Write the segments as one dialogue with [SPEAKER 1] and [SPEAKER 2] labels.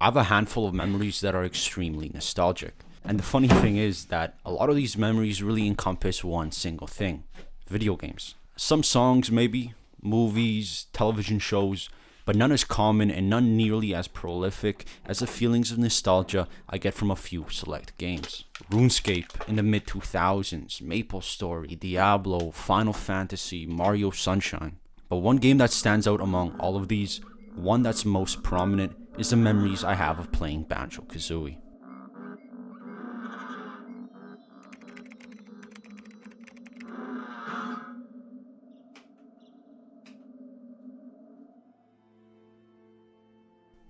[SPEAKER 1] I have a handful of memories that are extremely nostalgic. And the funny thing is that a lot of these memories really encompass one single thing: video games. Some songs, maybe, movies, television shows, but none as common and none nearly as prolific as the feelings of nostalgia I get from a few select games. RuneScape in the mid 2000s, MapleStory, Diablo, Final Fantasy, Mario Sunshine. But one game that stands out among all of these, one that's most prominent, is the memories I have of playing Banjo Kazooie.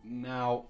[SPEAKER 1] Now,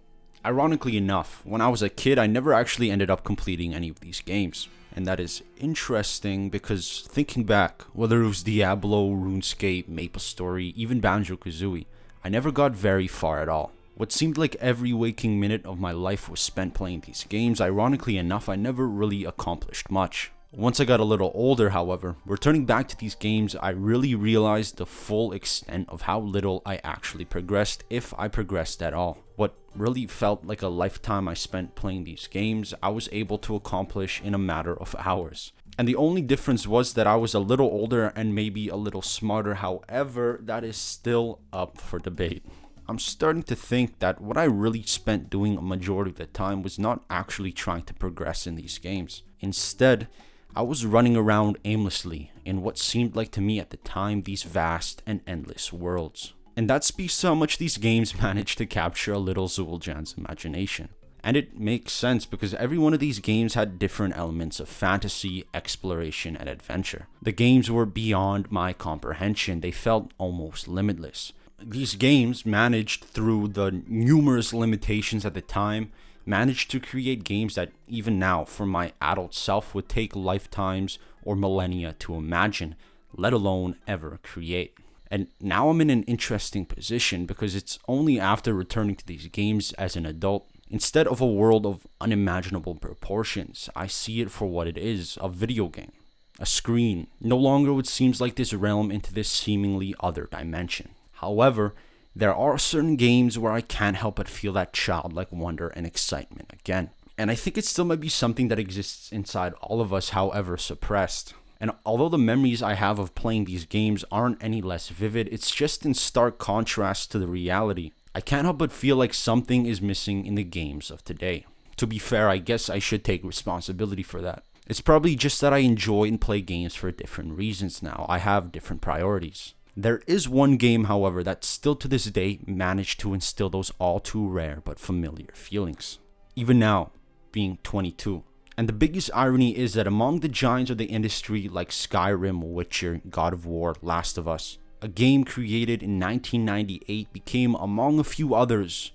[SPEAKER 1] ironically enough, when I was a kid, I never actually ended up completing any of these games. And that is interesting because thinking back, whether it was Diablo, RuneScape, MapleStory, even Banjo Kazooie, I never got very far at all. What seemed like every waking minute of my life was spent playing these games. Ironically enough, I never really accomplished much. Once I got a little older, however, returning back to these games, I really realized the full extent of how little I actually progressed, if I progressed at all. What really felt like a lifetime I spent playing these games, I was able to accomplish in a matter of hours. And the only difference was that I was a little older and maybe a little smarter. However, that is still up for debate. I'm starting to think that what I really spent doing a majority of the time was not actually trying to progress in these games. Instead, I was running around aimlessly in what seemed like to me at the time these vast and endless worlds. And that speaks to how much these games managed to capture a little Zuljan's imagination. And it makes sense because every one of these games had different elements of fantasy, exploration, and adventure. The games were beyond my comprehension. They felt almost limitless. These games managed, through the numerous limitations at the time, managed to create games that even now, for my adult self, would take lifetimes or millennia to imagine, let alone ever create. And now I'm in an interesting position because it's only after returning to these games as an adult, instead of a world of unimaginable proportions, I see it for what it is: a video game, a screen, no longer what seems like this realm into this seemingly other dimension. However, there are certain games where I can't help but feel that childlike wonder and excitement again. And I think it still might be something that exists inside all of us, however suppressed. And although the memories I have of playing these games aren't any less vivid, it's just in stark contrast to the reality. I can't help but feel like something is missing in the games of today. To be fair, I guess I should take responsibility for that. It's probably just that I enjoy and play games for different reasons now. I have different priorities. There is one game, however, that still to this day managed to instill those all too rare but familiar feelings. Even now, being 22. And the biggest irony is that among the giants of the industry like Skyrim, Witcher, God of War, Last of Us, a game created in 1998 became, among a few others,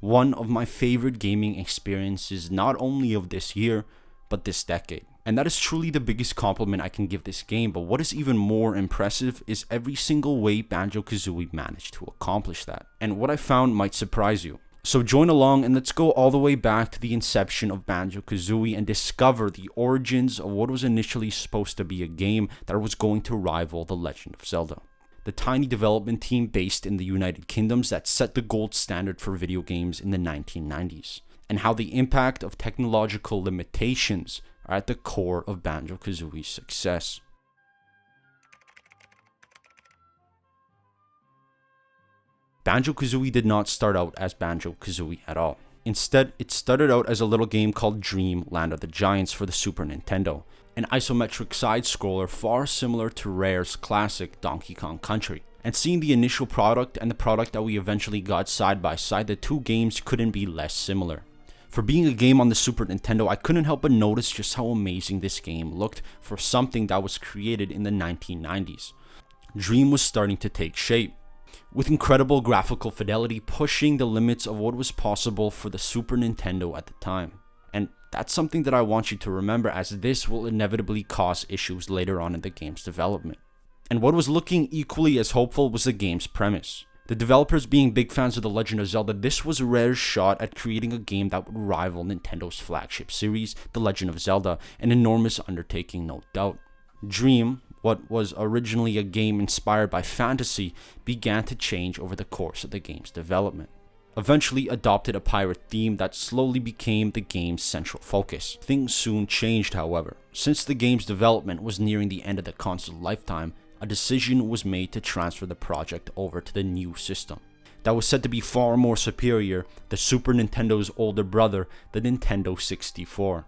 [SPEAKER 1] one of my favorite gaming experiences not only of this year, but this decade. And that is truly the biggest compliment I can give this game, but what is even more impressive is every single way Banjo Kazooie managed to accomplish that. And what I found might surprise you. So join along and let's go all the way back to the inception of Banjo Kazooie and discover the origins of what was initially supposed to be a game that was going to rival The Legend of Zelda. The tiny development team based in the United Kingdoms that set the gold standard for video games in the 1990s, and how the impact of technological limitations are at the core of Banjo Kazooie's success. Banjo Kazooie did not start out as Banjo Kazooie at all. Instead, it started out as a little game called Dream Land of the Giants for the Super Nintendo, an isometric side-scroller far similar to Rare's classic Donkey Kong Country. And seeing the initial product and the product that we eventually got side by side, the two games couldn't be less similar. For being a game on the Super Nintendo, I couldn't help but notice just how amazing this game looked for something that was created in the 1990s. Dream was starting to take shape, with incredible graphical fidelity pushing the limits of what was possible for the Super Nintendo at the time. And that's something that I want you to remember, as this will inevitably cause issues later on in the game's development. And what was looking equally as hopeful was the game's premise. The developers being big fans of The Legend of Zelda, this was Rare's shot at creating a game that would rival Nintendo's flagship series, The Legend of Zelda, an enormous undertaking, no doubt. Dream, what was originally a game inspired by fantasy, began to change over the course of the game's development. eventually adopted a pirate theme that slowly became the game's central focus. Things soon changed, however. Since the game's development was nearing the end of the console lifetime, a decision was made to transfer the project over to the new system that was said to be far more superior, the Super Nintendo's older brother, the Nintendo 64.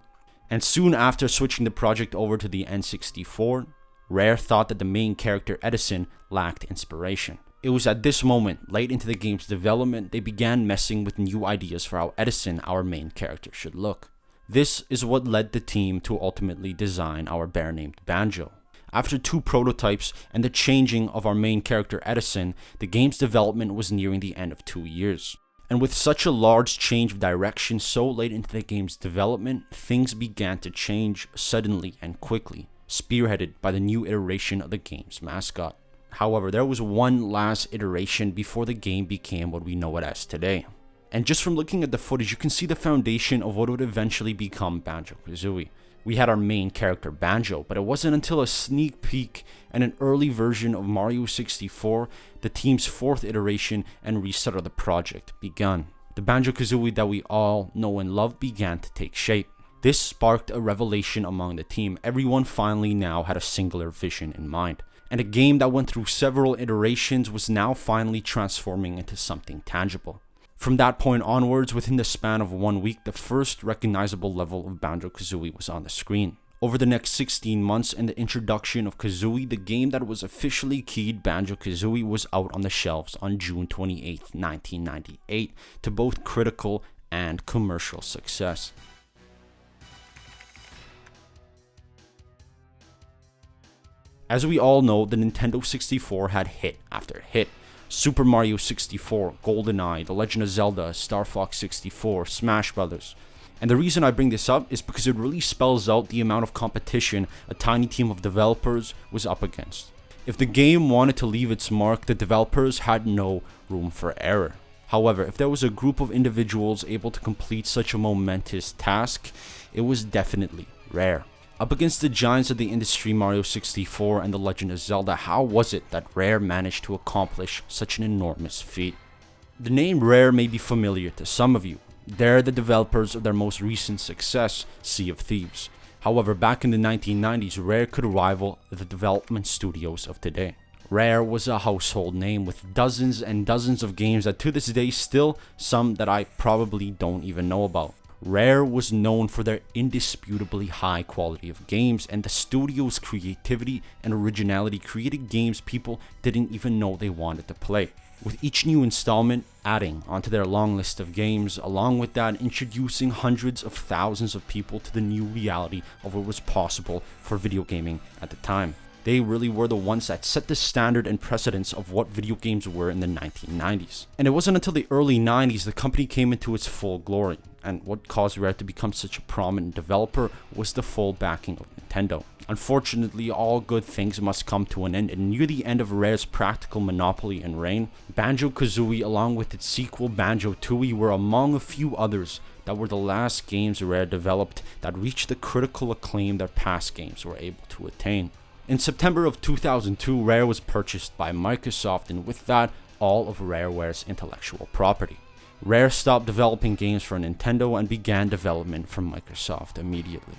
[SPEAKER 1] And soon after switching the project over to the N64, Rare thought that the main character Edison lacked inspiration. It was at this moment, late into the game's development, they began messing with new ideas for how Edison, our main character, should look. This is what led the team to ultimately design our bear-named Banjo. After 2 prototypes and the changing of our main character Edison, the game's development was nearing the end of 2 years. And with such a large change of direction so late into the game's development, things began to change suddenly and quickly, spearheaded by the new iteration of the game's mascot. However, there was one last iteration before the game became what we know it as today. And just from looking at the footage, you can see the foundation of what would eventually become Banjo Kazooie. We had our main character Banjo, but it wasn't until a sneak peek and an early version of Mario 64, the team's 4th iteration and restart of the project begun. The Banjo Kazooie that we all know and love began to take shape. This sparked a revelation among the team. Everyone finally now had a singular vision in mind. And a game that went through several iterations was now finally transforming into something tangible. From that point onwards, within the span of 1 week, the first recognizable level of Banjo Kazooie was on the screen. Over the next 16 months and the introduction of Kazooie, the game that was officially keyed Banjo Kazooie was out on the shelves on June 28, 1998, to both critical and commercial success. As we all know, the Nintendo 64 had hit after hit. Super Mario 64, GoldenEye, The Legend of Zelda, Star Fox 64, Smash Brothers. And the reason I bring this up is because it really spells out the amount of competition a tiny team of developers was up against. If the game wanted to leave its mark, the developers had no room for error. However, if there was a group of individuals able to complete such a momentous task, it was definitely Rare. Up against the giants of the industry, Mario 64 and The Legend of Zelda, how was it that Rare managed to accomplish such an enormous feat? The name Rare may be familiar to some of you. They're the developers of their most recent success, Sea of Thieves. However, back in the 1990s, Rare could rival the development studios of today. Rare was a household name with dozens and dozens of games that to this day still some that I probably don't even know about. Rare was known for their indisputably high quality of games, and the studio's creativity and originality created games people didn't even know they wanted to play. With each new installment adding onto their long list of games, along with that introducing hundreds of thousands of people to the new reality of what was possible for video gaming at the time. They really were the ones that set the standard and precedence of what video games were in the 1990s. And it wasn't until the early 90s the company came into its full glory. And what caused Rare to become such a prominent developer was the full backing of Nintendo. Unfortunately, all good things must come to an end, and near the end of Rare's practical monopoly and reign, Banjo Kazooie along with its sequel Banjo Tooie were among a few others that were the last games Rare developed that reached the critical acclaim their past games were able to attain. In September of 2002, Rare was purchased by Microsoft, and with that, all of Rareware's intellectual property. Rare stopped developing games for Nintendo and began development for Microsoft immediately.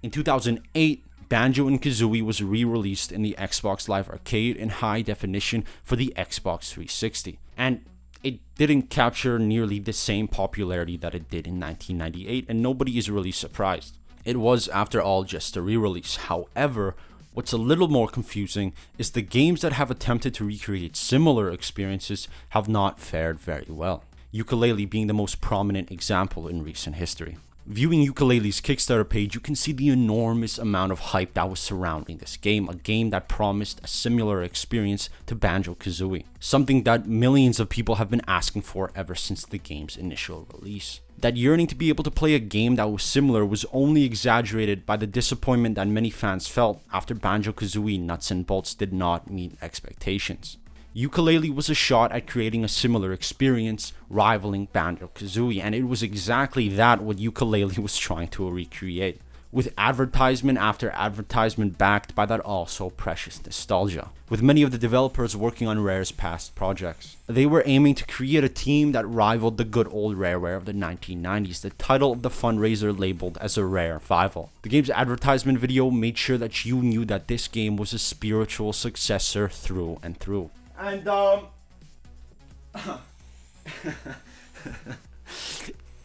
[SPEAKER 1] In 2008, Banjo and Kazooie was re-released in the Xbox Live Arcade in high definition for the Xbox 360, and it didn't capture nearly the same popularity that it did in 1998, and nobody is really surprised. It was, after all, just a re-release. However, what's a little more confusing is the games that have attempted to recreate similar experiences have not fared very well. Yooka-Laylee being the most prominent example in recent history. Viewing Yooka-Laylee's Kickstarter page, you can see the enormous amount of hype that was surrounding this game, a game that promised a similar experience to Banjo Kazooie, something that millions of people have been asking for ever since the game's initial release. That yearning to be able to play a game that was similar was only exaggerated by the disappointment that many fans felt after Banjo Kazooie Nuts and Bolts did not meet expectations. Yooka-Laylee was a shot at creating a similar experience, rivaling Banjo Kazooie, and it was exactly that what Yooka-Laylee was trying to recreate. with advertisement after advertisement backed by that also precious nostalgia, with many of the developers working on Rare's past projects. They were aiming to create a team that rivaled the good old Rareware of the 1990s, the title of the fundraiser labeled as a Rare Revival. The game's advertisement video made sure that you knew that this game was a spiritual successor through and through. And,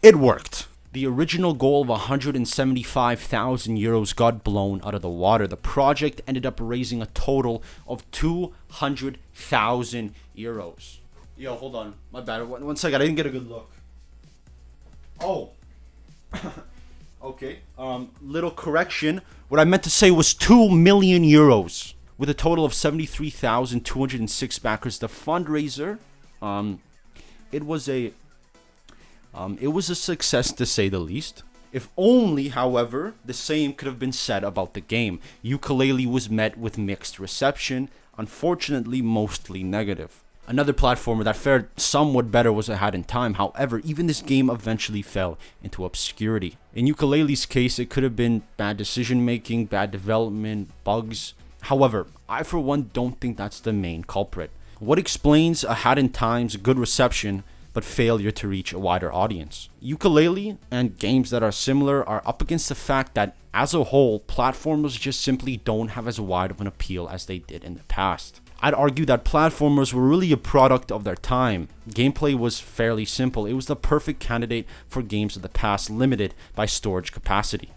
[SPEAKER 1] it worked. The original goal of 175,000 euros got blown out of the water. The project ended up raising a total of 200,000 euros. Yo, hold on. My bad. One second. I didn't get a good look. Oh. Okay. Little correction. What I meant to say was 2 million euros. With a total of 73,206 backers. The fundraiser, it was a success to say the least. If only, however, the same could have been said about the game. Yooka-Laylee was met with mixed reception, unfortunately mostly negative. Another platformer that fared somewhat better was A Hat in Time. However, even this game eventually fell into obscurity. In Yooka-Laylee's case, it could have been bad decision making, bad development, bugs. However, I for one don't think that's the main culprit. What explains A Hat in Time's good reception but failure to reach a wider audience? Yooka-Laylee and games that are similar are up against the fact that, as a whole, platformers just simply don't have as wide of an appeal as they did in the past. I'd argue that platformers were really a product of their time. Gameplay was fairly simple. It was the perfect candidate for games of the past, limited by storage capacity.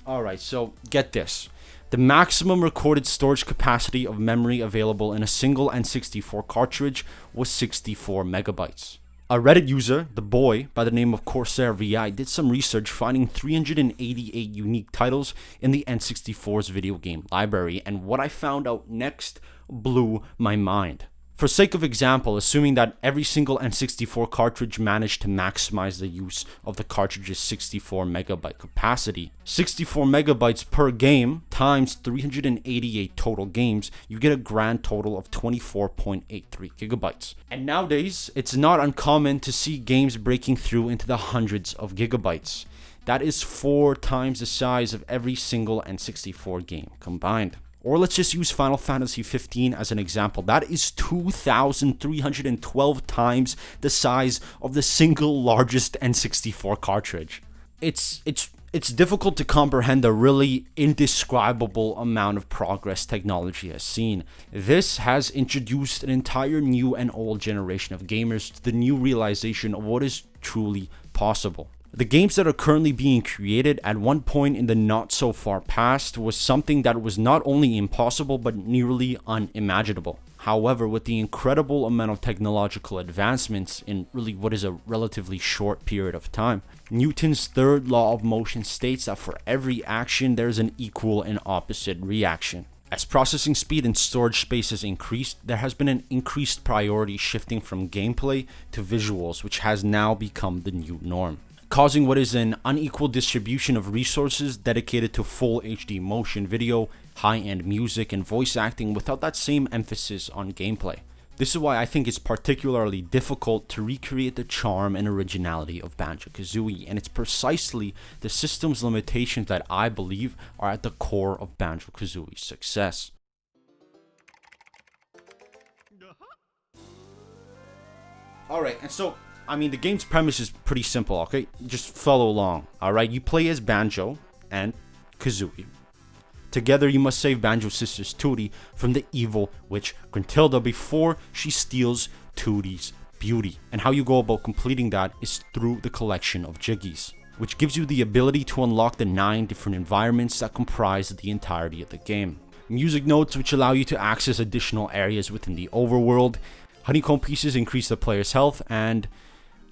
[SPEAKER 1] Alright, so get this. The maximum recorded storage capacity of memory available in a single N64 cartridge was 64 megabytes. A Reddit user, the boy by the name of Corsair VI, did some research finding 388 unique titles in the N64's video game library, and what I found out next blew my mind. For sake of example, assuming that every single N64 cartridge managed to maximize the use of the cartridge's 64 megabyte capacity, 64 megabytes per game times 388 total games, you get a grand total of 24.83 gigabytes. And nowadays, it's not uncommon to see games breaking through into the hundreds of gigabytes. That is 4 times the size of every single N64 game combined. Or let's just use Final Fantasy 15 as an example. That is 2,312 times the size of the single largest N64 cartridge. It's difficult to comprehend the really indescribable amount of progress technology has seen. This has introduced an entire new and old generation of gamers to the new realization of what is truly possible. The games that are currently being created at one point in the not so far past was something that was not only impossible but nearly unimaginable. However, with the incredible amount of technological advancements in really what is a relatively short period of time, Newton's third law of motion states that for every action there's an equal and opposite reaction. As processing speed and storage space has increased, there has been an increased priority shifting from gameplay to visuals, which has now become the new norm, causing what is an unequal distribution of resources dedicated to full HD motion video, high-end music, and voice acting without that same emphasis on gameplay. This is why I think it's particularly difficult to recreate the charm and originality of Banjo Kazooie, and it's precisely the system's limitations that I believe are at the core of Banjo Kazooie's success. Alright, and so the game's premise is pretty simple, okay? Just follow along, alright? You play as Banjo and Kazooie. Together, you must save Banjo's sisters Tootie from the evil witch Gruntilda before she steals Tootie's beauty. And how you go about completing that is through the collection of Jiggies, which gives you the ability to unlock the 9 different environments that comprise the entirety of the game. Music notes which allow you to access additional areas within the overworld. Honeycomb pieces increase the player's health, and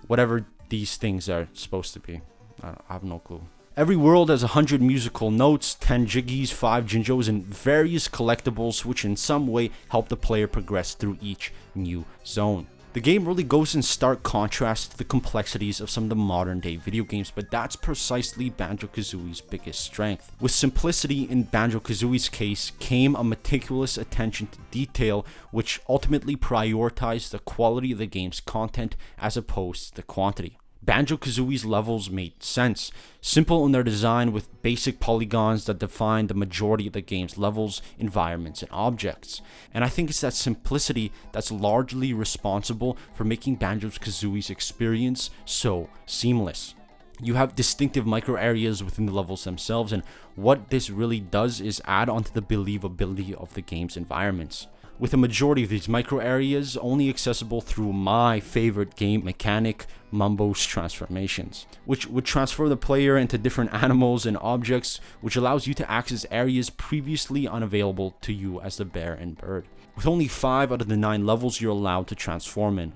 [SPEAKER 1] whatever these things are supposed to be. I have no clue. Every world has 100 musical notes, 10 Jiggies, 5 Jinjos, and various collectibles which in some way help the player progress through each new zone. The game really goes in stark contrast to the complexities of some of the modern day video games, but that's precisely Banjo Kazooie's biggest strength. With simplicity in Banjo Kazooie's case came a meticulous attention to detail, which ultimately prioritized the quality of the game's content as opposed to the quantity. Banjo Kazooie's levels made sense, simple in their design with basic polygons that define the majority of the game's levels, environments, and objects. And I think it's that simplicity that's largely responsible for making Banjo Kazooie's experience so seamless. You have distinctive micro areas within the levels themselves, and what this really does is add onto the believability of the game's environments, with a majority of these micro areas only accessible through my favorite game mechanic, Mumbo's transformations, which would transfer the player into different animals and objects, which allows you to access areas previously unavailable to you as the bear and bird, with only 5 out of the 9 levels you're allowed to transform in.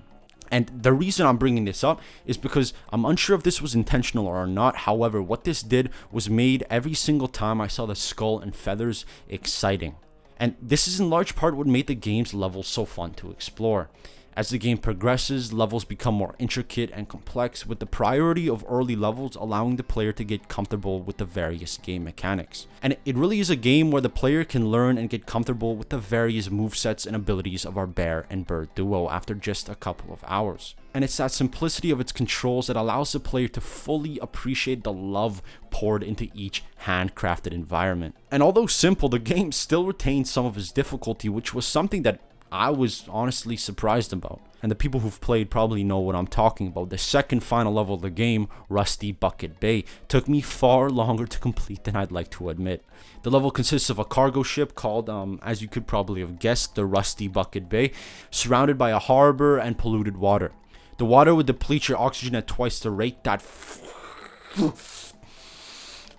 [SPEAKER 1] And the reason I'm bringing this up is because I'm unsure if this was intentional or not. However, what this did was made every single time I saw the skull and feathers exciting. And this is in large part what made the game's levels so fun to explore. As the game progresses, levels become more intricate and complex, with the priority of early levels allowing the player to get comfortable with the various game mechanics. And it really is a game where the player can learn and get comfortable with the various movesets and abilities of our bear and bird duo after just a couple of hours. And it's that simplicity of its controls that allows the player to fully appreciate the love poured into each handcrafted environment. And although simple, the game still retains some of its difficulty, which was something that I was honestly surprised about. And the people who've played probably know what I'm talking about. The second final level of the game, Rusty Bucket Bay, took me far longer to complete than I'd like to admit. The level consists of a cargo ship called, as you could probably have guessed, the Rusty Bucket Bay, surrounded by a harbor and polluted water. The water would deplete your oxygen at twice the rate that...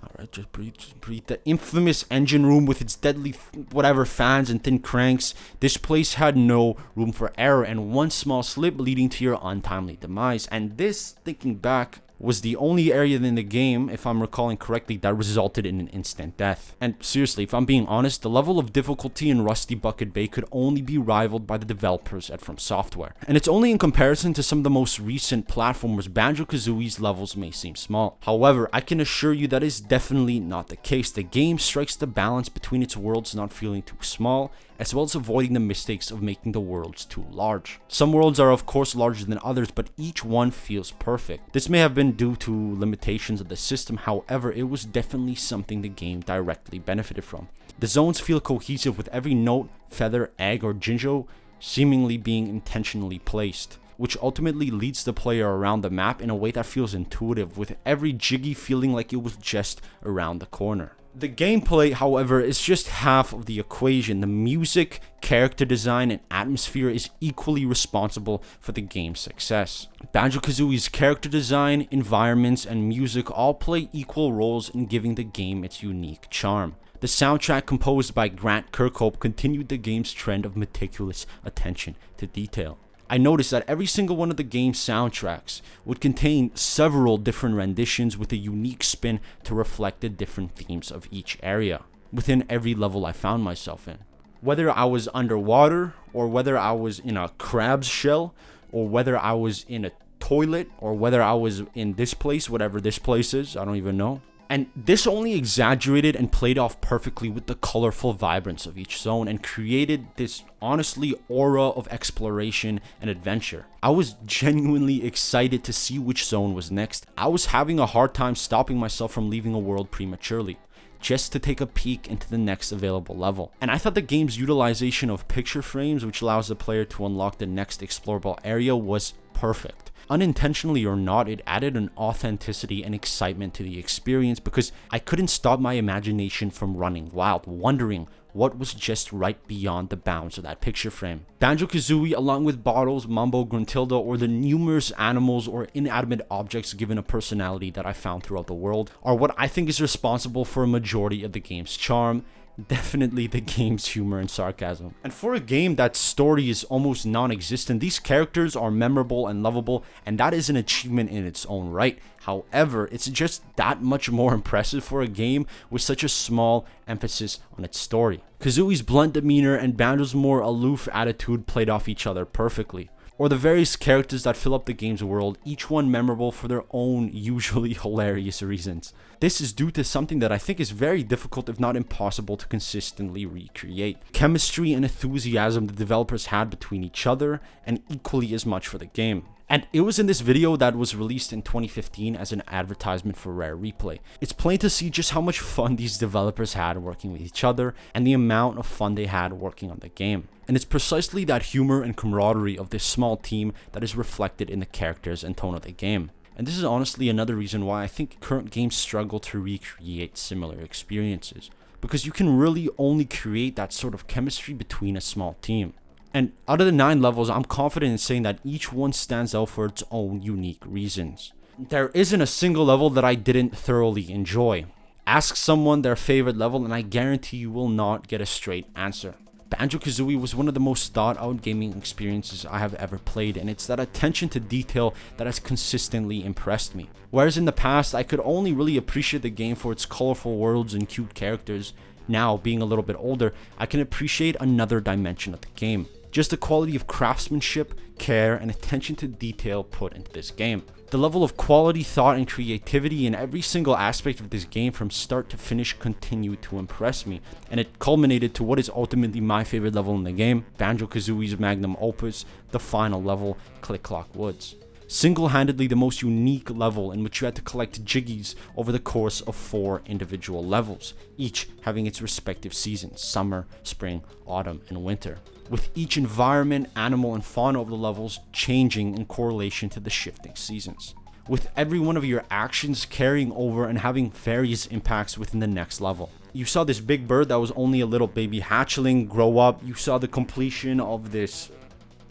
[SPEAKER 1] Alright, just breathe. The infamous engine room with its deadly fans and thin cranks. This place had no room for error, and one small slip leading to your untimely demise. And this, thinking back, was the only area in the game, if I'm recalling correctly, that resulted in an instant death. And seriously, if I'm being honest, the level of difficulty in Rusty Bucket Bay could only be rivaled by the developers at From Software. And it's only in comparison to some of the most recent platformers Banjo Kazooie's levels may seem small. However, I can assure you that is definitely not the case. The game strikes the balance between its worlds not feeling too small, as well as avoiding the mistakes of making the worlds too large. Some worlds are of course larger than others, but each one feels perfect. This may have been due to limitations of the system, however, it was definitely something the game directly benefited from. The zones feel cohesive, with every note, feather, egg, or Jinjo seemingly being intentionally placed, which ultimately leads the player around the map in a way that feels intuitive, with every jiggy feeling like it was just around the corner. The gameplay, however, is just half of the equation. The music, character design, and atmosphere is equally responsible for the game's success. Banjo Kazooie's character design, environments, and music all play equal roles in giving the game its unique charm. The soundtrack, composed by Grant Kirkhope, continued the game's trend of meticulous attention to detail. I noticed that every single one of the game's soundtracks would contain several different renditions with a unique spin to reflect the different themes of each area within every level I found myself in. Whether I was underwater, or whether I was in a crab's shell, or whether I was in a toilet, or whether I was in this place, whatever this place is, I don't even know. And this only exaggerated and played off perfectly with the colorful vibrance of each zone and created this honestly aura of exploration and adventure. I was genuinely excited to see which zone was next. I was having a hard time stopping myself from leaving a world prematurely, just to take a peek into the next available level. And I thought the game's utilization of picture frames, which allows the player to unlock the next explorable area, was perfect. Unintentionally or not, it added an authenticity and excitement to the experience because I couldn't stop my imagination from running wild, wondering what was just right beyond the bounds of that picture frame. Banjo Kazooie, along with Bottles, Mumbo, Gruntilda, or the numerous animals or inanimate objects given a personality that I found throughout the world, are what I think is responsible for a majority of the game's charm. Definitely the game's humor and sarcasm. And for a game that story is almost non-existent, these characters are memorable and lovable, and that is an achievement in its own right. However, it's just that much more impressive for a game with such a small emphasis on its story. Kazooie's blunt demeanor and Banjo's more aloof attitude played off each other perfectly. or the various characters that fill up the game's world, each one memorable for their own, usually hilarious reasons. This is due to something that I think is very difficult, if not impossible, to consistently recreate. Chemistry and enthusiasm the developers had between each other, and equally as much for the game. And it was in this video that was released in 2015 as an advertisement for Rare Replay. It's plain to see just how much fun these developers had working with each other, and the amount of fun they had working on the game. And it's precisely that humor and camaraderie of this small team that is reflected in the characters and tone of the game. And this is honestly another reason why I think current games struggle to recreate similar experiences, because you can really only create that sort of chemistry between a small team. And out of the 9 levels, I'm confident in saying that each one stands out for its own unique reasons. There isn't a single level that I didn't thoroughly enjoy. Ask someone their favorite level and I guarantee you will not get a straight answer. Banjo Kazooie was one of the most thought out gaming experiences I have ever played, and it's that attention to detail that has consistently impressed me. Whereas in the past, I could only really appreciate the game for its colorful worlds and cute characters, now being a little bit older, I can appreciate another dimension of the game. Just the quality of craftsmanship, care, and attention to detail put into this game. The level of quality, thought, and creativity in every single aspect of this game from start to finish continued to impress me, and it culminated to what is ultimately my favorite level in the game, Banjo Kazooie's magnum opus, the final level, Click Clock Woods. Single-handedly the most unique level in which you had to collect Jiggies over the course of 4 individual levels, each having its respective seasons, summer, spring, autumn, and winter, with each environment, animal, and fauna of the levels changing in correlation to the shifting seasons, with every one of your actions carrying over and having various impacts within the next level. You saw this big bird that was only a little baby hatchling grow up, you saw the completion of this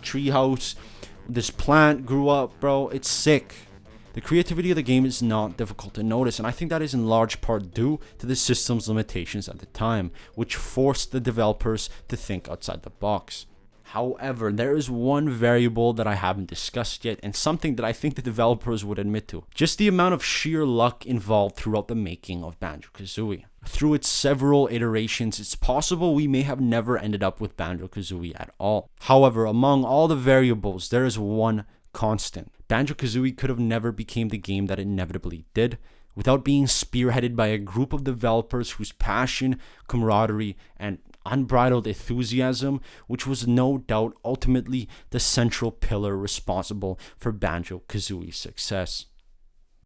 [SPEAKER 1] treehouse, this plant grew up, bro. It's sick. The creativity of the game is not difficult to notice, and I think that is in large part due to the system's limitations at the time, which forced the developers to think outside the box. However, there is one variable that I haven't discussed yet, and something that I think the developers would admit to. Just the amount of sheer luck involved throughout the making of Banjo Kazooie. Through its several iterations, it's possible we may have never ended up with Banjo Kazooie at all. However, among all the variables, there is one constant. Banjo Kazooie could have never become the game that it inevitably did without being spearheaded by a group of developers whose passion, camaraderie, and unbridled enthusiasm, which was no doubt ultimately the central pillar responsible for Banjo Kazooie's success.